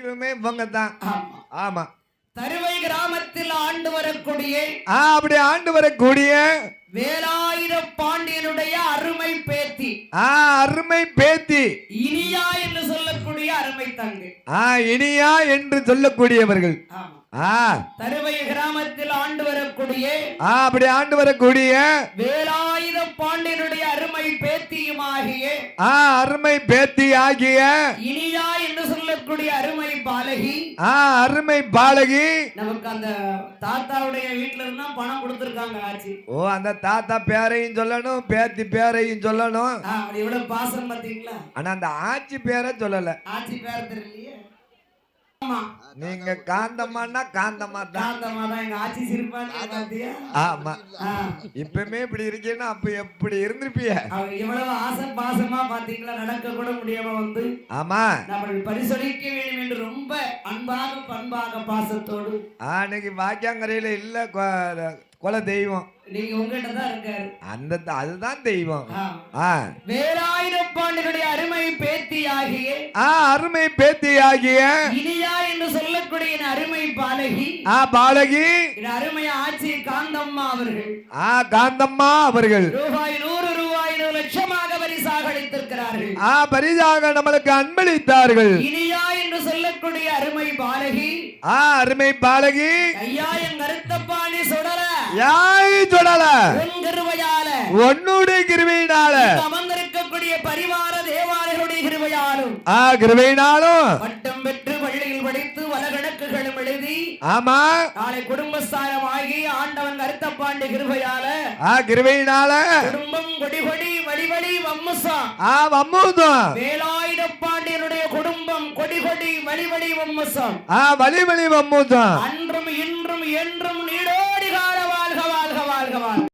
தெய்வமே இவங்க தான். ஆமா. தருவை கிராமத்தில் ஆண்டு வரக்கூடிய அப்படி ஆண்டு வரக்கூடிய வேலாயுத பாண்டியனுடைய அருமை பேத்தி. அருமை பேத்தி இனியா என்று சொல்லக்கூடிய அருமை தங்கை. இனியா என்று சொல்லக்கூடியவர்கள். தருவை கிராமத்தில் ஆண்டு வரக்கூடிய அப்படி ஆண்டு வரக்கூடிய வேலாயுத பாண்டியனுடைய அருமை பேத்தியுமாகிய அருமை பேத்தி ஆகிய இனியா என்று சொல்லக்கூடிய அருமை பாலகி. அருமை பாலகி நமக்கு அந்த தாத்தாவுடைய வீட்டுல இருந்தா பணம் கொடுத்திருக்காங்க ஆச்சி. அந்த தாத்தா பேரையும் சொல்லணும், பேத்தி பேரையும் சொல்லணும். இவ்வளவு பாசம் பாத்தீங்களா? ஆனா அந்த ஆட்சி பேரை சொல்லல. ஆட்சி பேர் தெரியலையே. நீங்க காந்தம்மான்னா காந்தம்மா தான். எங்க ஆட்சி சிரிப்பாங்க. ஆமா, இப்பவுமே இப்படி இருக்கீங்கன்னா அப்ப எப்படி இருந்திருப்பிய? எவ்வளவு ஆசை பாசமா பாத்தீங்களா? நடக்க கூட முடியாம வந்து ஆமா நம்ம பரிசளிக்க வேண்டும் என்று ரொம்ப அன்பாக பண்பாக பாசத்தோடு அன்னைக்கு வாக்கியாங்கரையில இல்ல குல தெய்வம் நீங்க உங்ககிட்ட தான் இருக்காரு. அதுதான் தெய்வம். வேலாயுத பாண்டியனுடைய அருமை பேத்தி ஆகிய அருமை பேத்தி ஆகிய இனியா என்று சொல்லக்கூடிய அருமை பாலகி. பாலகி அருமை ஆட்சி காந்தம்மா அவர்கள். காந்தம்மா அவர்கள் ரூபாய் 100 ரூபாய் 1 லட்சமாக பரிசாக அளித்திருக்கிறார்கள். பரிசாக நம்மளுக்கு அன்பளித்தார்கள். இனியா என்று சொல்லக்கூடிய அருமை பாலகி. அருமை பாலகி ஐயா என் கருத்தப்பாணி சுடல யாய் சுடல கிருபையால உன்னுடைய கிருபையினால அமர்ந்திருக்கக்கூடிய பரிவார தேவாலயருடைய கிருபையாலும் கிருபையினாலும் பட்டம் பெற்று பள்ளியில் படித்து வலகணக்குகளும் எழுதி ஆமா நாளை குடும்பஸ்தானம் ஆகி ஆண்டவன் கருத்தப்பாண்டி கிருபையால கிருபையினால குடும்பம் கொடி கொடி வழி வழி வம்முசம் வம்முசம் வேலாயுத பாண்டியனுடைய குடும்பம் கொடி கொடி வழி வழி வம்முசம் வழி வழி வம்முசம்